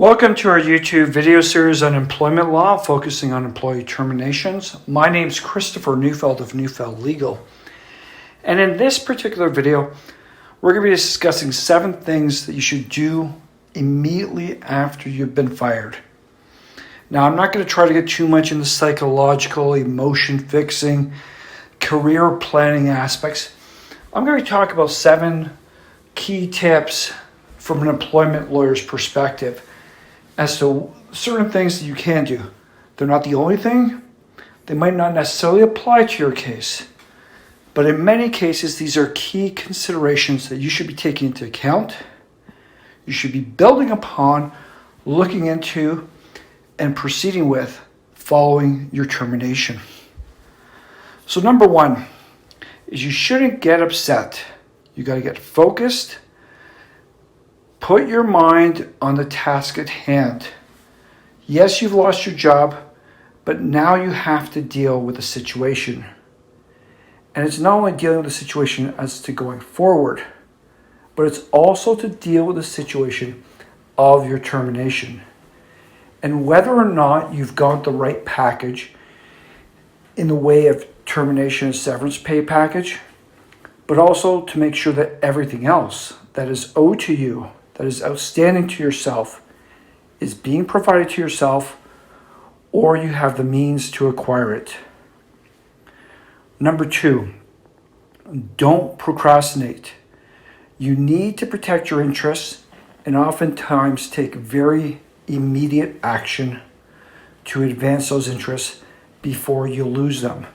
Welcome to our YouTube video series on employment law, focusing on employee terminations. My name is Christopher Neufeld of Neufeld Legal. And in this particular video, we're going to be discussing 7 things that you should do immediately after you've been fired. Now, I'm not going to try to get too much into psychological, emotion fixing, career planning aspects. I'm going to talk about 7 key tips from an employment lawyer's perspective as to certain things that you can do. They're not the only thing. They might not necessarily apply to your case. But in many cases, these are key considerations that you should be taking into account. You should be building upon, looking into, and proceeding with following your termination. So number 1 is you shouldn't get upset. You got to get focused. Put your mind on the task at hand. Yes, you've lost your job, but now you have to deal with the situation. And it's not only dealing with the situation as to going forward, but it's also to deal with the situation of your termination. And whether or not you've got the right package in the way of termination and severance pay package, but also to make sure that everything else that is owed to you, that is outstanding to yourself, is being provided to yourself, or you have the means to acquire it. Number 2, don't procrastinate. You need to protect your interests and oftentimes take very immediate action to advance those interests before you lose them.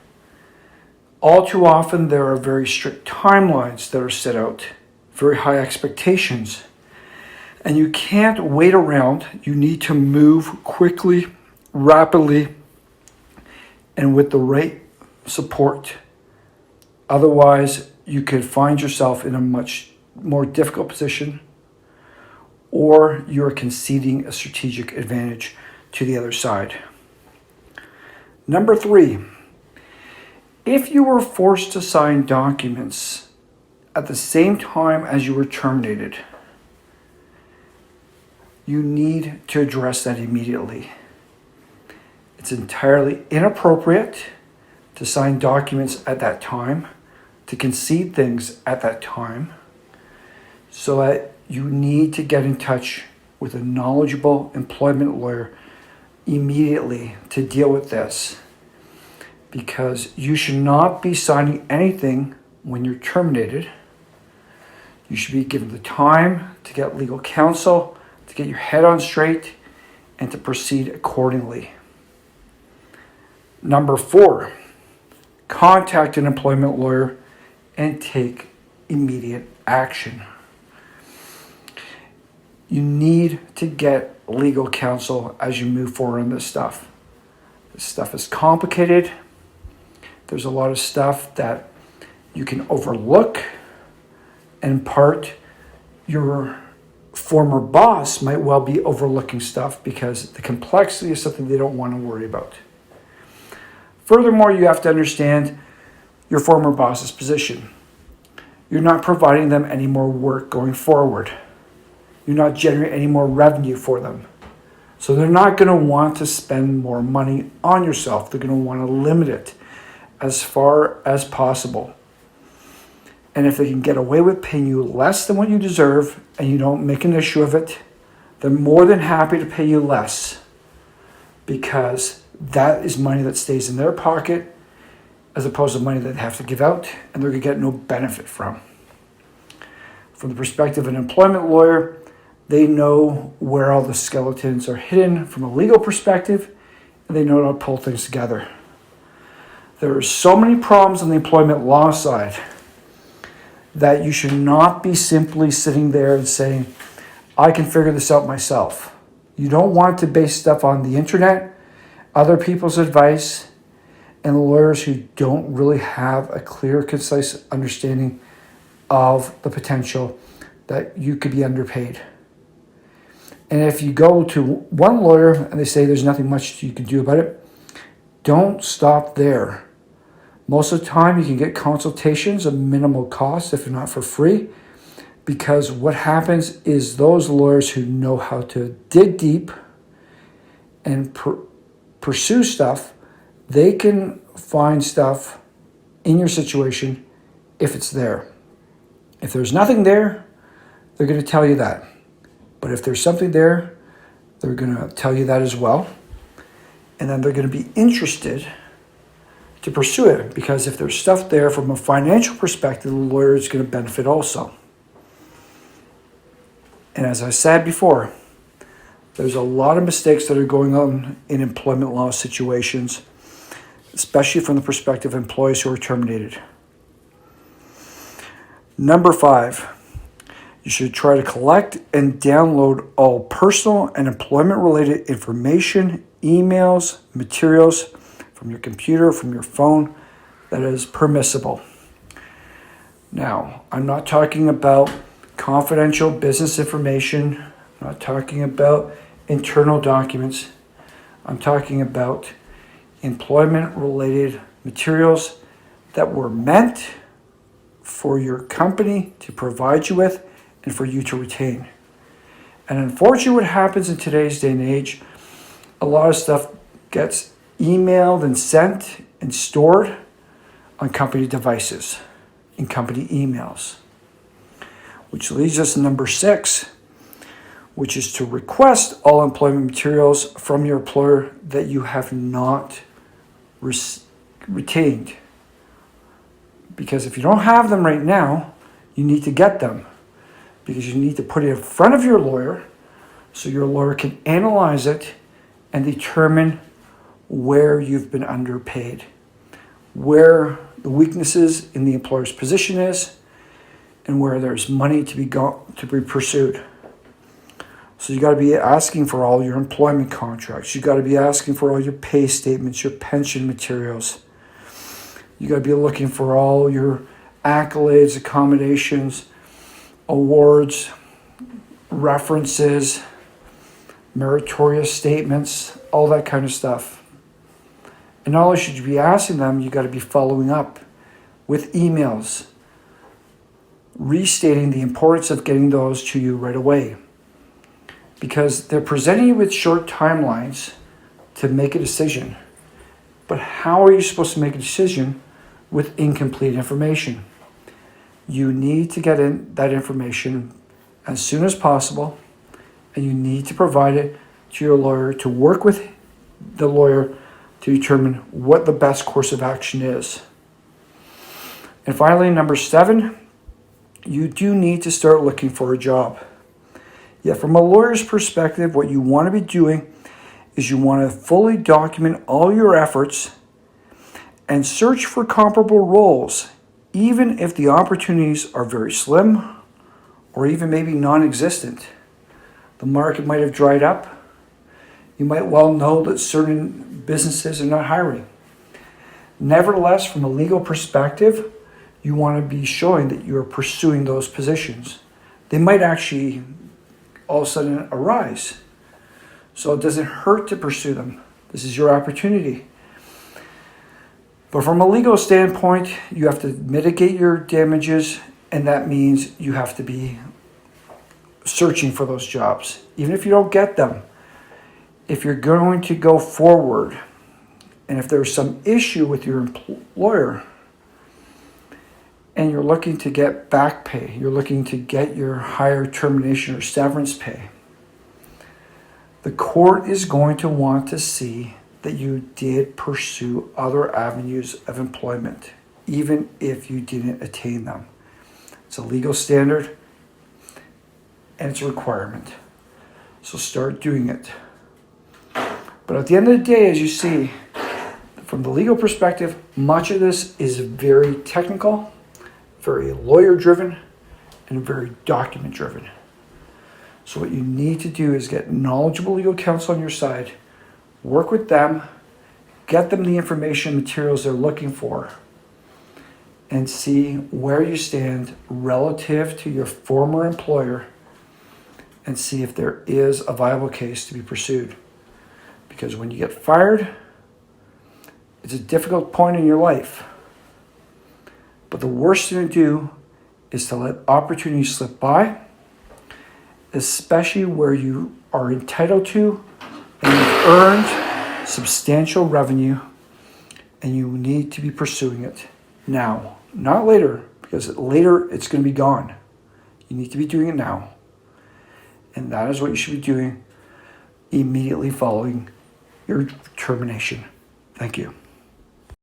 All too often, there are very strict timelines that are set out, very high expectations. And you can't wait around. You need to move quickly, rapidly, and with the right support. Otherwise, you could find yourself in a much more difficult position, or you're conceding a strategic advantage to the other side. Number 3, if you were forced to sign documents at the same time as you were terminated, you need to address that immediately. It's entirely inappropriate to sign documents at that time, to concede things at that time, so that you need to get in touch with a knowledgeable employment lawyer immediately to deal with this, because you should not be signing anything when you're terminated. You should be given the time to get legal counsel, to get your head on straight, and to proceed accordingly. Number 4, contact an employment lawyer and take immediate action. You need to get legal counsel as you move forward on this stuff. This stuff is complicated. There's a lot of stuff that you can overlook, and in part, your former boss might well be overlooking stuff because the complexity is something they don't want to worry about. Furthermore, you have to understand your former boss's position. You're not providing them any more work going forward. You're not generating any more revenue for them. So they're not going to want to spend more money on yourself. They're going to want to limit it as far as possible. And if they can get away with paying you less than what you deserve and you don't make an issue of it, they're more than happy to pay you less, because that is money that stays in their pocket as opposed to money that they have to give out and they're going to get no benefit from. From the perspective of an employment lawyer, they know where all the skeletons are hidden from a legal perspective, and they know how to pull things together. There are so many problems on the employment law side that you should not be simply sitting there and saying, I can figure this out myself. You don't want to base stuff on the internet, other people's advice, and lawyers who don't really have a clear, concise understanding of the potential that you could be underpaid. And if you go to one lawyer and they say there's nothing much you can do about it, don't stop there. Most of the time, you can get consultations at minimal cost, if not for free, Because what happens is those lawyers who know how to dig deep and pursue stuff, they can find stuff in your situation if it's there. If there's nothing there, they're going to tell you that. But if there's something there, they're going to tell you that as well. And then they're going to be interested to pursue it, because if there's stuff there from a financial perspective, the lawyer is going to benefit also. And as I said before, there's a lot of mistakes that are going on in employment law situations, especially from the perspective of employees who are terminated. Number 5, you should try to collect and download all personal and employment-related information, emails, materials from your computer, from your phone, that is permissible. Now, I'm not talking about confidential business information. I'm not talking about internal documents. I'm talking about employment-related materials that were meant for your company to provide you with and for you to retain. And unfortunately, what happens in today's day and age, a lot of stuff gets emailed and sent and stored on company devices, in company emails. Which leads us to number 6, which is to request all employment materials from your employer that you have not retained. Because if you don't have them right now, you need to get them. Because you need to put it in front of your lawyer so your lawyer can analyze it and determine where you've been underpaid, where the weaknesses in the employer's position is, and where there's money to be pursued. So you got to be asking for all your employment contracts. You got to be asking for all your pay statements, your pension materials. You got to be looking for all your accolades, accommodations, awards, references, meritorious statements, all that kind of stuff. And not only should you be asking them, you got to be following up with emails, restating the importance of getting those to you right away. Because they're presenting you with short timelines to make a decision. But how are you supposed to make a decision with incomplete information? You need to get in that information as soon as possible, and you need to provide it to your lawyer, to work with the lawyer to determine what the best course of action is. And finally, number 7, you do need to start looking for a job. Yet from a lawyer's perspective, what you want to be doing is you want to fully document all your efforts and search for comparable roles, even if the opportunities are very slim or even maybe non-existent. The market might have dried up. You might well know that certain businesses are not hiring. Nevertheless, from a legal perspective, you want to be showing that you are pursuing those positions. They might actually all of a sudden arise. So it doesn't hurt to pursue them. This is your opportunity. But from a legal standpoint, you have to mitigate your damages, and that means you have to be searching for those jobs. Even if you don't get them, if you're going to go forward, and if there's some issue with your employer, and you're looking to get back pay, you're looking to get your higher termination or severance pay, the court is going to want to see that you did pursue other avenues of employment, even if you didn't attain them. It's a legal standard, and it's a requirement. So start doing it. But at the end of the day, as you see, from the legal perspective, much of this is very technical, very lawyer-driven, and very document-driven. So what you need to do is get knowledgeable legal counsel on your side, work with them, get them the information and materials they're looking for, and see where you stand relative to your former employer, and see if there is a viable case to be pursued. Because when you get fired, it's a difficult point in your life. But the worst thing to do is to let opportunities slip by, especially where you are entitled to and you've earned substantial revenue, and you need to be pursuing it now, not later, because later it's going to be gone. You need to be doing it now. And that is what you should be doing immediately following your termination. Thank you.